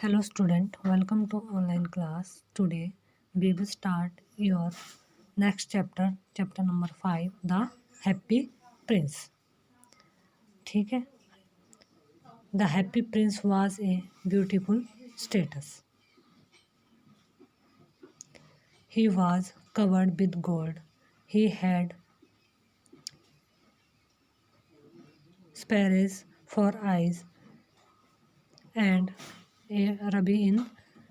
Hello student, welcome to online class. Today we will start your next chapter, chapter number 5, The Happy Prince. ठीक है. The Happy Prince was a beautiful status. He was covered with gold. He had sparrows for eyes and a ruby in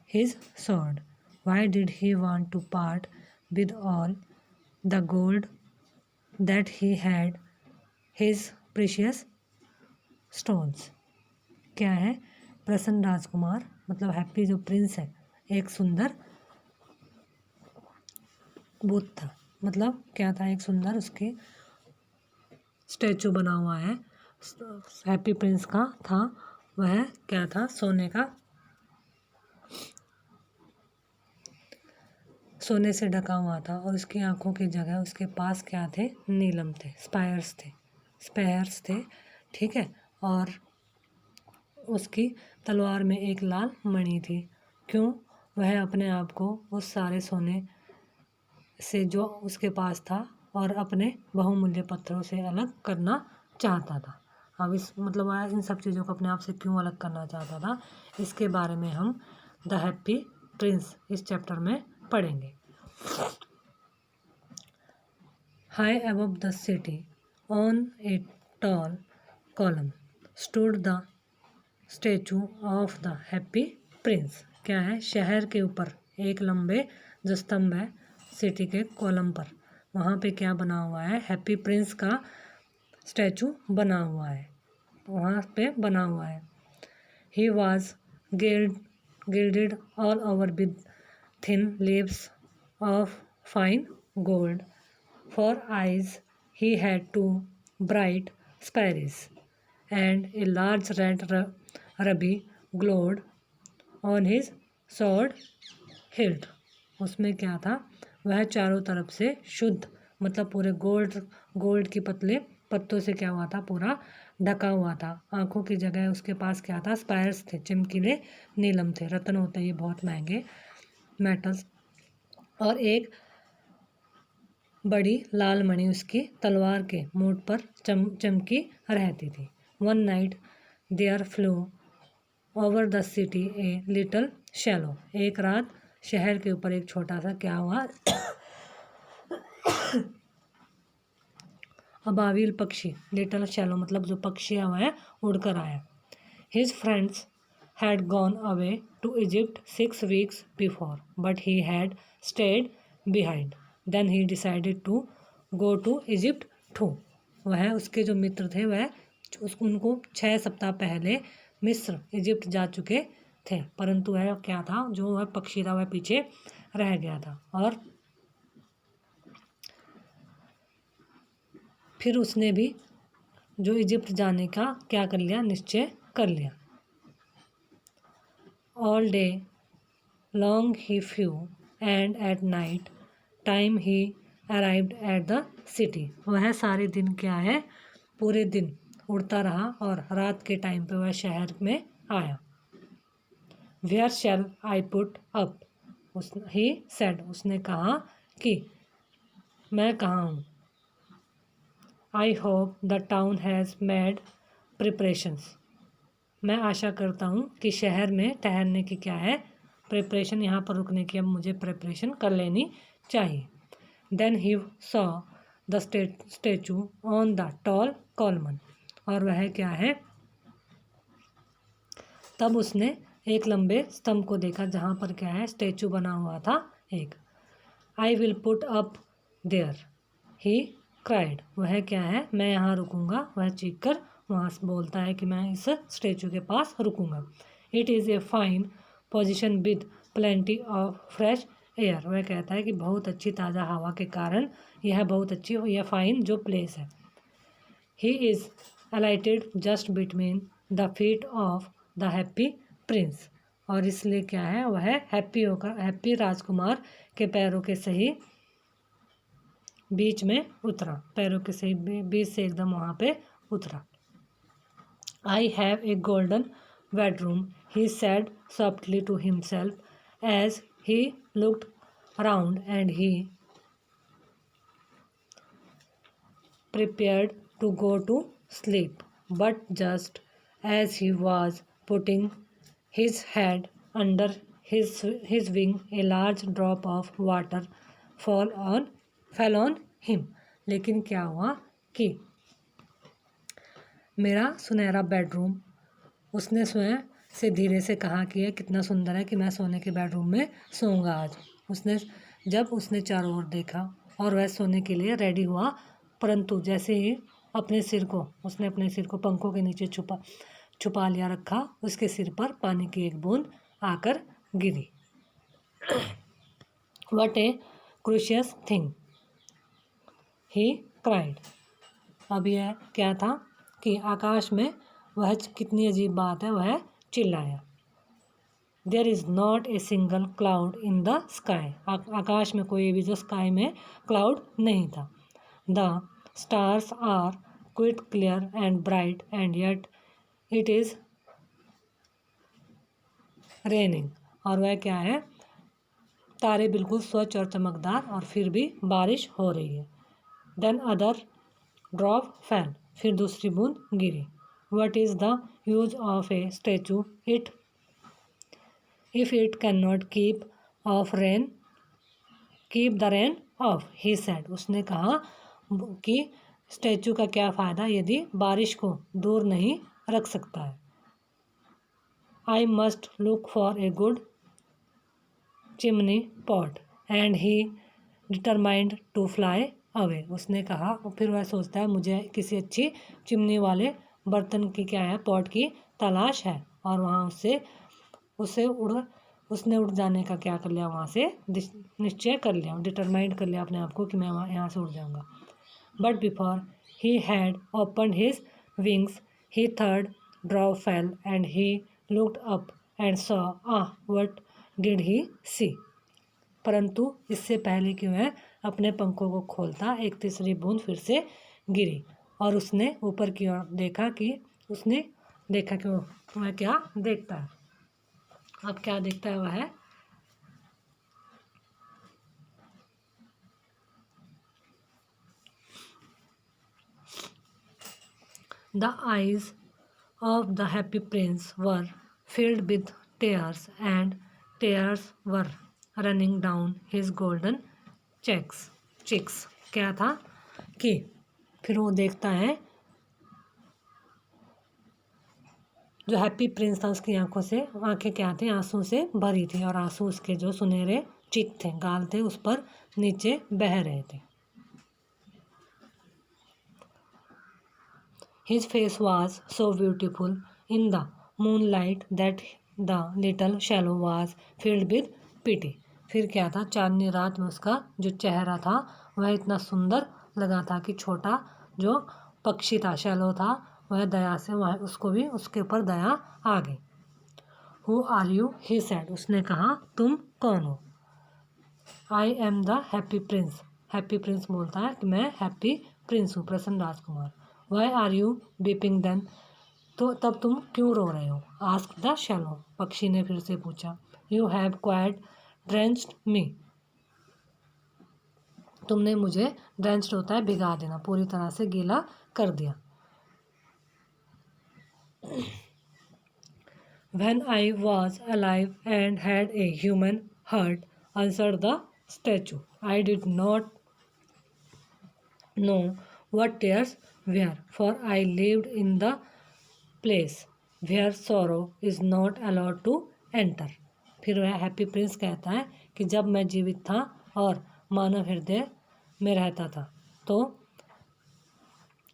his sword. Why did he want to part with all the gold that he had? His precious stones. क्या है? प्रसन्न राजकुमार मतलब happy जो Prince है एक सुंदर बुत था. मतलब क्या था? एक सुंदर उसके स्टैचू बना हुआ है हैप्पी प्रिंस का था. वह क्या था? सोने का, सोने से ढका हुआ था और उसकी आंखों की जगह उसके पास क्या थे? नीलम थे, स्पायर्स थे. ठीक है. और उसकी तलवार में एक लाल मणि थी. क्यों? वह अपने आप को उस सारे सोने से जो उसके पास था और अपने बहुमूल्य पत्थरों से अलग करना चाहता था. अब इस मतलब वह इन सब चीज़ों को अपने आप से क्यों अलग करना चाहता था, इसके बारे में हम द हैप्पी प्रिंस इस चैप्टर में पढ़ेंगे. High above the city on a tall column stood the statue of the happy Prince. क्या है? शहर के ऊपर एक लंबे जो स्तंभ है सिटी के कॉलम पर, वहाँ पे क्या बना हुआ है? हैप्पी प्रिंस का स्टैचू बना हुआ है. वहाँ पे बना हुआ है. He was gilded all over with thin leaves of fine gold. For eyes he had two bright sapphires and a large red ruby glowed on his sword hilt. उसमें क्या था? वह चारों तरफ से शुद्ध मतलब पूरे गोल्ड की पतले पत्तों से क्या हुआ था? पूरा ढका हुआ था. आंखों की जगह उसके पास क्या था? स्पायर्स थे, चमकीले नीलम थे. रत्न होते हैं ये बहुत महंगे मेटल्स. और एक बड़ी लाल मणि उसकी तलवार के मुठ पर चमकी रहती थी. One night there flew over the city a little swallow. एक रात शहर के ऊपर एक छोटा सा क्या हुआ? अबाविल पक्षी. लिटल शैलो मतलब जो पक्षी है वह उड़कर आया. His friends had gone away to Egypt 6 weeks before, but he had stayed behind. Then he decided to go to Egypt too. वह उसके जो मित्र थे वह उनको 6 सप्ताह पहले मिस्र इजिप्ट जा चुके थे, परंतु वह क्या था? जो वह पक्षी था वह पीछे रह गया था. और फिर उसने भी जो इजिप्ट जाने का क्या कर लिया? निश्चय कर लिया. All day long he flew, and at night time he arrived at the city. वह सारे दिन क्या है? पूरे दिन उड़ता रहा और रात के टाइम पे वह शहर में आया. Where shall I put up? He said. उसने कहा कि मैं कहाँ हूँ? I hope the town has made preparations. मैं आशा करता हूँ कि शहर में ठहरने की क्या है? प्रिपरेशन. यहाँ पर रुकने की अब मुझे प्रिपरेशन कर लेनी चाहिए. Then he saw the statue on the tall column. और वह क्या है? तब उसने एक लंबे स्तंभ को देखा जहाँ पर क्या है? स्टैचू बना हुआ था एक. I will put up there he cried. वह क्या है? मैं यहाँ रुकूंगा. वह चीख कर वहाँ से बोलता है कि मैं इस स्टैचू के पास रुकूंगा. It is a fine position with plenty of fresh air. वह कहता है कि बहुत अच्छी ताज़ा हवा के कारण यह बहुत अच्छी यह फाइन जो प्लेस है. He is अलाइटेड just between the feet of the happy Prince. और इसलिए क्या है? वह हैप्पी होकर हैप्पी राजकुमार के पैरों के सही बीच में उतरा. पैरों के सही बीच से एकदम वहाँ पे उतरा. I have a golden bedroom he said softly to himself as he looked around and he prepared to go to sleep. But just as he was putting his head under his wing, a large drop of water fall on fell on him. लेकिन क्या हुआ कि मेरा सुनहरा bedroom, उसने स्वयं से धीरे से कहा कि यह कितना सुंदर है कि मैं सोने के बेडरूम में सोऊंगा आज। जब उसने चारों ओर देखा और वह सोने के लिए रेडी हुआ, परंतु जैसे ही उसने अपने सिर को पंखों के नीचे छुपा लिया रखा, उसके सिर पर पानी की एक बूंद आकर गिरी। What a curious thing he cried. अब यह क्या था कि आकाश में वह कितनी अजीब बात है, वह चिल्लाया। There is not a single cloud in the sky. आकाश में कोई भी, जो स्काई में क्लाउड नहीं था। The stars are quite clear and bright and yet it is raining. और वह क्या है, तारे बिल्कुल स्वच्छ और चमकदार, और फिर भी बारिश हो रही है। देन अदर ड्रॉप फैल। फिर दूसरी बूंद गिरी। What is the use of a statue if it can not keep the rain off, he said. उसने कहा कि स्टैचू का क्या फ़ायदा यदि बारिश को दूर नहीं रख सकता है। I must look for a good chimney pot and he determined to fly away. उसने कहा, और फिर वह सोचता है मुझे किसी अच्छी चिमनी वाले बर्तन की क्या है, पॉट की तलाश है। और वहाँ उसने उड़ जाने का क्या कर लिया, वहाँ से निश्चय कर लिया, डिटरमाइंड कर लिया अपने आप को कि मैं यहाँ से उड़ जाऊँगा। But before he had opened his wings he third drop fell and he looked up and saw what did he see. परंतु इससे पहले कि वह अपने पंखों को खोलता, एक तीसरी बूंद फिर से गिरी और उसने ऊपर की ओर देखा कि वह क्या देखता है। अब क्या देखता है वह? The eyes of the happy Prince were filled with tears and tears were running down his golden cheeks। क्या था कि फिर वो देखता है, जो हैप्पी प्रिंस था उसकी आंखें क्या थी, आंसू से भरी थी, और आंसू उसके जो सुनहरे चिक थे, गाल थे, उस पर नीचे बह रहे थे। His face was so beautiful in the moonlight that the little shallow was filled with pity। फिर क्या था, चांदनी रात में उसका जो चेहरा था वह इतना सुंदर लगा था कि छोटा जो पक्षी था, शैलो था, वह दया से उसको भी उसके ऊपर दया आ गई। Who are you? he said। उसने कहा, तुम कौन हो? I am the happy prince। Happy Prince बोलता है कि मैं हैप्पी प्रिंस हूँ, प्रसन्न राजकुमार। Why are you weeping then? तो तब तुम क्यों रो रहे हो? Asked the shallow। पक्षी ने फिर से पूछा। You have quite drenched me। तुमने मुझे, drenched होता है भिगा देना, पूरी तरह से गीला कर दिया। When I was alive and had a human heart, answered the statue, I did not know what tears were, for I lived in the place where sorrow is not allowed to enter। फिर वह happy Prince कहता है कि जब मैं जीवित था और मानव हृदय में रहता था, तो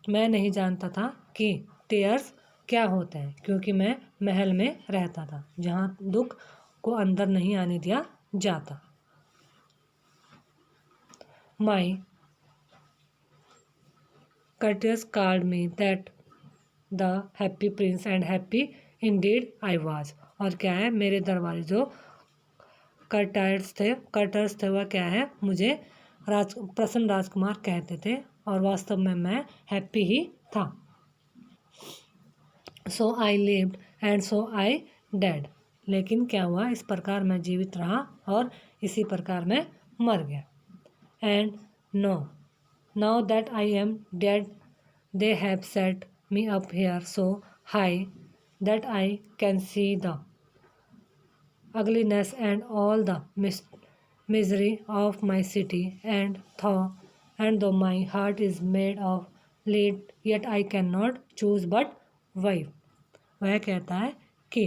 मैं नहीं जानता था कि टेयर्स क्या होते हैं, क्योंकि मैं महल में रहता था जहाँ दुख को अंदर नहीं आने दिया जाता। माई courtiers called me that the happy prince and happy indeed I was। और क्या है, मेरे दरबारी जो कर्टर्स थे वह क्या है, मुझे प्रसन्न राजकुमार कहते थे, और वास्तव में मैं हैप्पी ही था। So I lived and so I died. लेकिन क्या हुआ, इस प्रकार मैं जीवित रहा और इसी प्रकार मैं मर गया। And no, now that I am dead they have set me up here so high that I can see the ugliness and all the misery of my city, and though my heart is made of lead, yet I cannot choose but wife। वह कहता है कि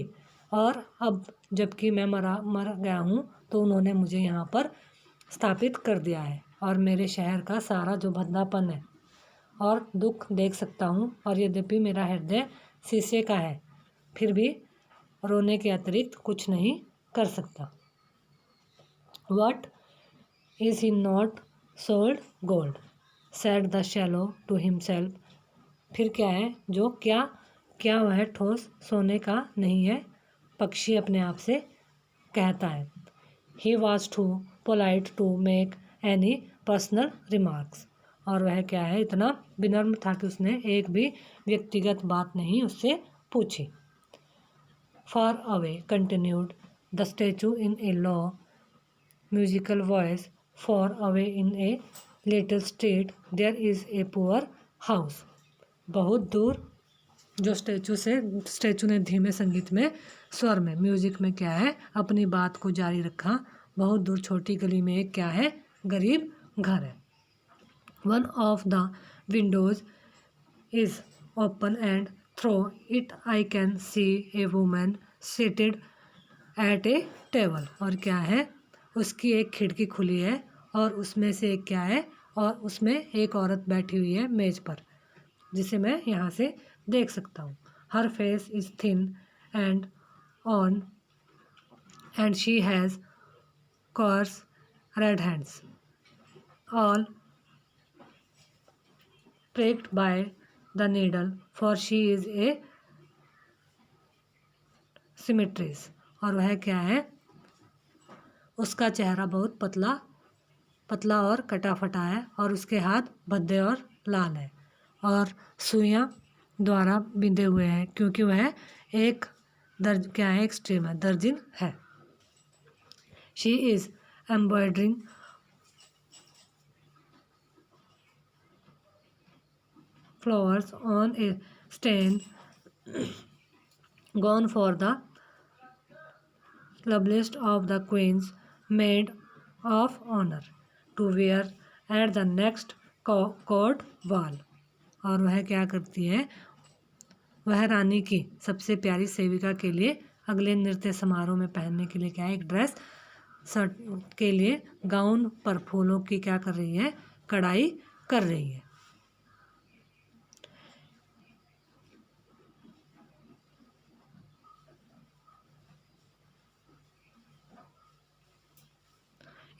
और अब जबकि मैं मर गया हूँ तो उन्होंने मुझे यहाँ पर स्थापित कर दिया है और मेरे शहर का सारा जो भद्दापन है और दुख देख सकता हूँ, और यद्यपि मेरा हृदय शीशे का है फिर भी रोने के अतिरिक्त कुछ नहीं कर सकता। What is he not sold gold? said the shallow to himself। फिर क्या है जो क्या वह ठोस सोने का नहीं है, पक्षी अपने आप से कहता है। He was too polite to make any personal remarks। और वह क्या है इतना विनम्र था कि उसने एक भी व्यक्तिगत बात नहीं उससे पूछी। Far away continued the statue in a low musical voice, far away in a little street there is a poor house। बहुत दूर जो स्टैचू ने धीमे संगीत में स्वर में म्यूजिक में क्या है अपनी बात को जारी रखा। बहुत दूर छोटी गली में एक क्या है गरीब घर है। One of the Windows is open and through it I can C a woman seated at A table. और क्या है उसकी एक खिड़की खुली है और उसमें से एक क्या है और उसमें एक औरत बैठी हुई है मेज पर, जिसे मैं यहाँ से देख सकता हूँ। Her face is thin and worn and she has coarse red hands, all pricked by the needle, for she is a symmetries। और वह क्या है उसका चेहरा बहुत पतला और कटा फटा है और उसके हाथ भद्दे और लाल है और सुइयां द्वारा बिंधे हुए हैं, क्योंकि वह एक एक्सट्रीम है, दर्जिन है। She is embroidering flowers on a stand gone for the loveliest of the queens maid of honor to wear at the next court ball। और वह क्या करती है वह रानी की सबसे प्यारी सेविका के लिए अगले नृत्य समारोह में पहनने के लिए क्या है एक ड्रेस शर्ट के लिए गाउन पर फूलों की क्या कर रही है कढ़ाई कर रही है।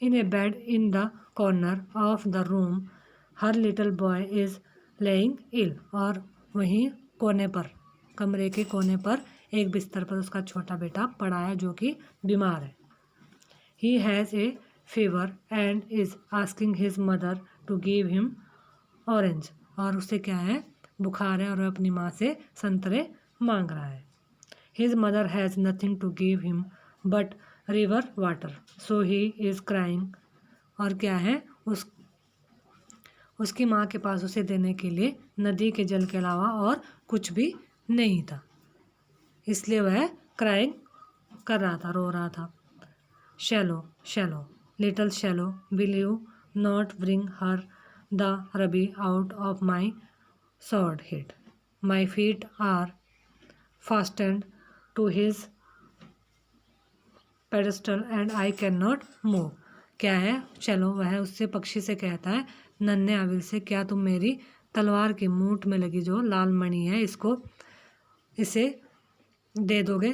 In a bed in the corner of the room her little boy is laying ill। और वहीं कोने पर कमरे के कोने पर एक बिस्तर पर उसका छोटा बेटा पड़ा है जो कि बीमार है। He has a fever and is asking his mother to give him orange। और उसे क्या है बुखार है और वह अपनी माँ से संतरे मांग रहा है। His mother has nothing to give him but river water, so he is crying। और क्या है उसकी माँ के पास उसे देने के लिए नदी के जल के अलावा और कुछ भी नहीं था, इसलिए वह क्राइंग कर रहा था, रो रहा था। Shallow shallow little shallow will you not bring her the rabi out of my sword head, my feet are fastened to his pedestal and I cannot move। क्या है चलो वह उससे पक्षी से कहता है नन्हे आविल से क्या तुम मेरी तलवार की मूठ में लगी जो लाल मणि है इसे दे दोगे।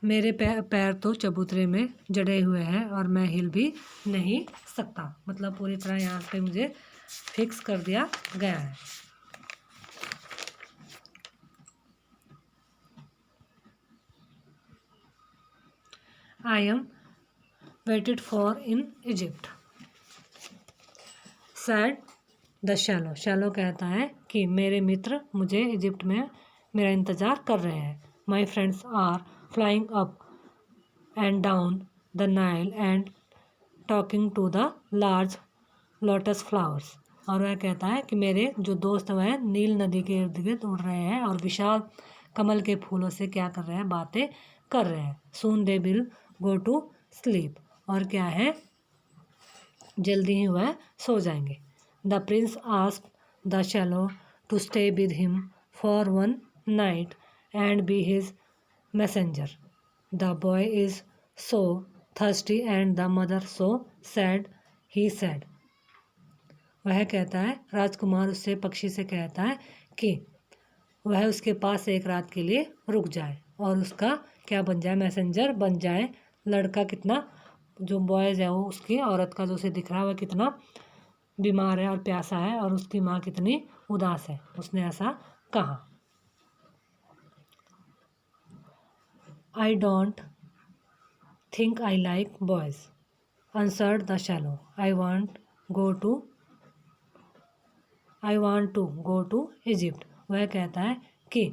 मेरे पैर तो चबूतरे में जड़े हुए हैं और मैं हिल भी नहीं सकता। मतलब पूरी तरह यहाँ पे मुझे फिक्स कर दिया गया है। I am waited for in Egypt, said the shallow। Shallow कहता है कि मेरे मित्र मुझे इजिप्ट में मेरा इंतज़ार कर रहे हैं। My friends are flying up and down the Nile and talking to the large lotus flowers. और वह कहता है कि मेरे जो दोस्त वह नील नदी के इर्द गिर्द उड़ रहे हैं और विशाल कमल के फूलों से क्या कर रहे हैं, बातें कर रहे हैं। Soon they will go to sleep, और क्या है, जल्दी ही वह सो जाएंगे। The prince asked the swallow to stay with him for one night and be his messenger. The boy is so thirsty and the mother so sad, he said. वह कहता है, राजकुमार उससे पक्षी से कहता है कि वह उसके पास एक रात के लिए रुक जाए और उसका क्या बन जाए, मैसेंजर बन जाए। लड़का कितना, जो बॉयज़ है वो उसकी औरत का जो उसे दिख रहा है वह कितना बीमार है और प्यासा है और उसकी माँ कितनी उदास है, उसने ऐसा कहा। I don't think I like boys answered the swallow. I want to go to Egypt. वह कहता है कि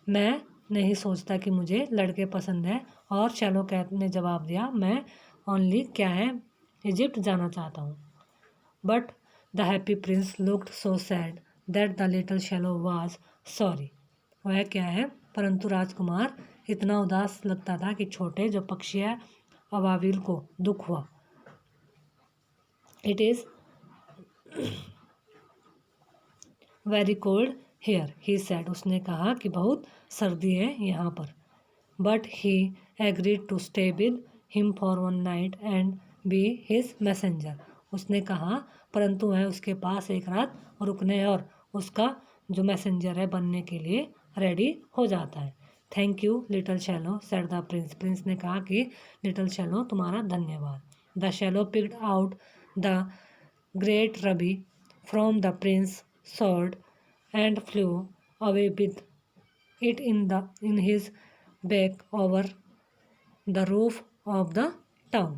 मैं नहीं सोचता कि मुझे लड़के पसंद हैं, और शैलो ने जवाब दिया, मैं ओनली क्या है, इजिप्ट जाना चाहता हूँ। But the happy Prince looked so sad that the little shallow was sorry. वह क्या है, परंतु राजकुमार इतना उदास लगता था कि छोटे जो पक्षी है अबाबिल को दुख हुआ। It is very cold here, he said. उसने कहा कि बहुत सर्दी है यहाँ पर। But he agreed to stay with him for one night and be his messenger. उसने कहा, परंतु वह उसके पास एक रात रुकने और उसका जो मैसेंजर है बनने के लिए रेडी हो जाता है। Thank you little shallow, said the Prince. Prince ने कहा कि लिटिल शैलो तुम्हारा धन्यवाद। The shallow picked out the great rabi from the Prince sword and flew away with it in his beak over the roof of the town।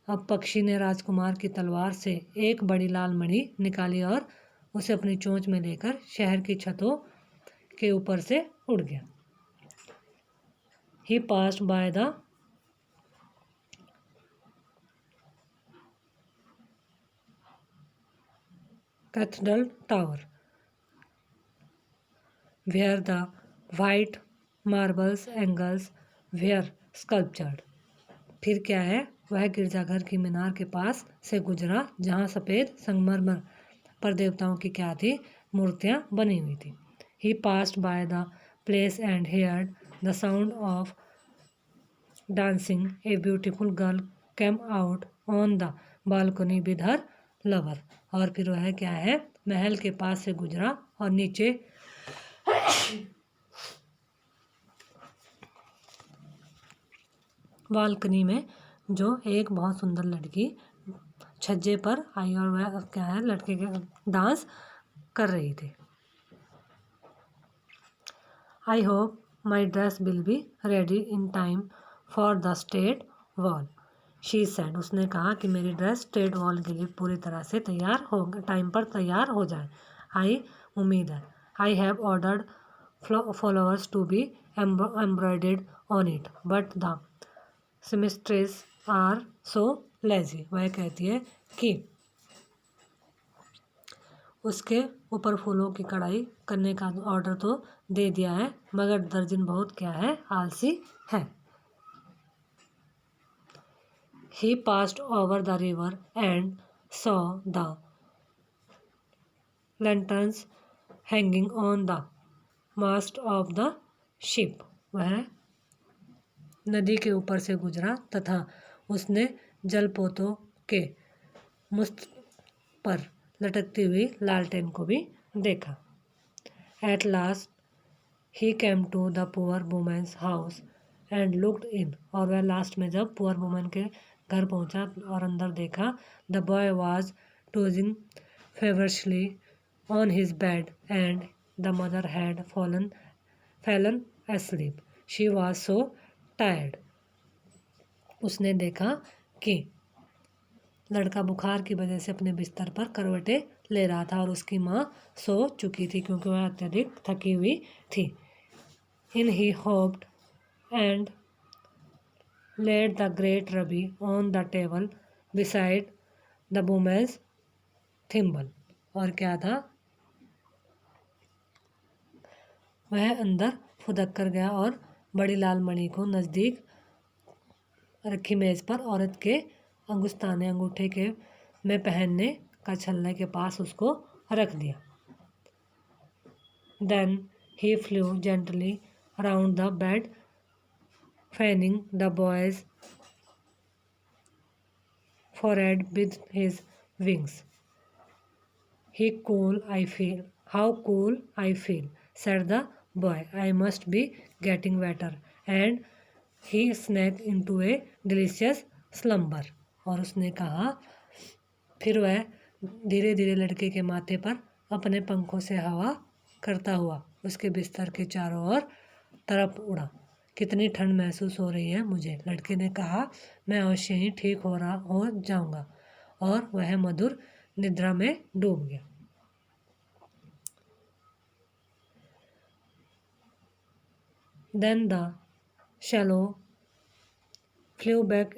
अब पक्षी ने राजकुमार की तलवार से एक बड़ी लाल मणि निकाली और उसे अपनी चोंच में लेकर शहर की छतों के ऊपर से उड़ गया। He passed by the cathedral tower where the white marbles angles were sculptured। फिर क्या है, वह गिरजाघर की मीनार के पास से गुजरा जहाँ सफ़ेद संगमरमर पर देवताओं की क्या थी, मूर्तियाँ बनी हुई थी। He passed by the place and heard the sound of dancing. A beautiful girl came out on the balcony with her lover. और फिर वह क्या है, महल के पास से गुजरा और नीचे बालकनी में जो एक बहुत सुंदर लड़की छज्जे पर आई और वह क्या है, लड़के के डांस कर रही थी। I hope my dress will be ready in time for the state wall, she said. उसने कहा कि मेरी ड्रेस स्टेट वॉल के लिए पूरी तरह से तैयार हो, टाइम पर तैयार हो जाए। आई उम्मीद है। I have ordered followers to be embroidered on it but the seamstresses are so lazy. वह कहती है कि उसके ऊपर फूलों की कढ़ाई करने का ऑर्डर तो दे दिया है, मगर दर्जन बहुत क्या है, आलसी है। He passed over the river and saw the lanterns hanging on the mast of the ship. वह नदी के ऊपर से गुजरा तथा उसने जलपोतों के मुस्त पर लटकती हुई लालटेन को भी देखा। At last he came to the poor women's house and looked in. और वह लास्ट में जब पुअर वुमेन के घर पहुंचा और अंदर देखा, the boy was tossing feverishly on his bed and the mother had fallen asleep। She was so tired. उसने देखा कि लड़का बुखार की वजह से अपने बिस्तर पर करवटें ले रहा था और उसकी माँ सो चुकी थी क्योंकि वह अत्यधिक थकी हुई थी। इन ही hoped and laid the great ruby on the table beside the woman's thimble। और क्या था, वह अंदर फुदक कर गया और बड़ी लाल मणि को नज़दीक रखी मेज पर औरत के अंगुस्ताने अंगूठे के में पहनने का छल्ले के पास उसको रख दिया। Then he flew gently around the bed, fanning the boy's forehead with his wings. How cool I feel, said the boy. I must be getting better. And he sank into a delicious slumber। और उसने कहा, फिर वह धीरे धीरे लड़के के माथे पर अपने पंखों से हवा करता हुआ उसके बिस्तर के चारों ओर तरफ उड़ा। कितनी ठंड महसूस हो रही है मुझे, लड़के ने कहा। मैं अवश्य ही ठीक हो जाऊंगा। और वह मधुर निद्रा में डूब गया। Then the swallow flew back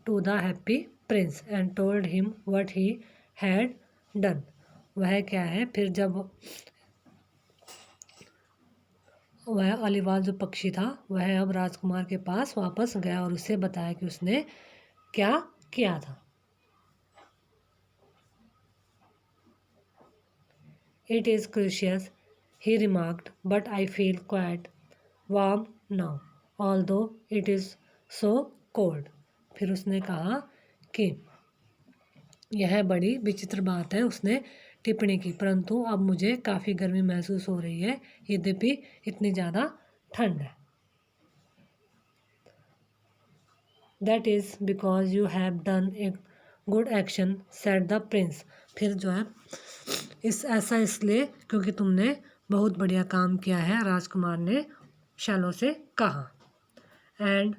to the happy prince and told him what he had done। वह क्या है, फिर जब वह अलीवाल जो पक्षी था वह अब राजकुमार के पास वापस गया और उसे बताया कि उसने क्या किया था। It is curious, he remarked, but I feel quite warm now, although it is so cold। फिर उसने कहा कि यह बड़ी विचित्र बात है, उसने टिप्पणी की, परंतु अब मुझे काफ़ी गर्मी महसूस हो रही है, यद्यपि इतनी ज़्यादा ठंड है। That is because you have done a good action, said the prince। फिर जो है ऐसा इसलिए क्योंकि तुमने बहुत बढ़िया काम किया है, राजकुमार ने शैलो से कहा। And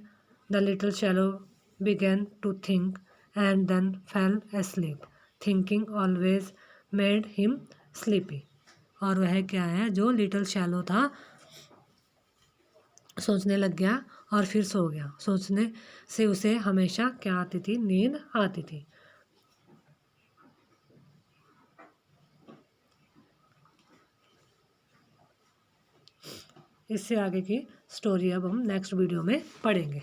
the little swallow began to think and then fell asleep। Thinking always made him sleepy। और वह क्या है, जो लिटिल शैलो था सोचने लग गया और फिर सो गया। सोचने से उसे हमेशा क्या आती थी, नींद आती थी। इससे आगे की स्टोरी अब हम नेक्स्ट वीडियो में पढ़ेंगे।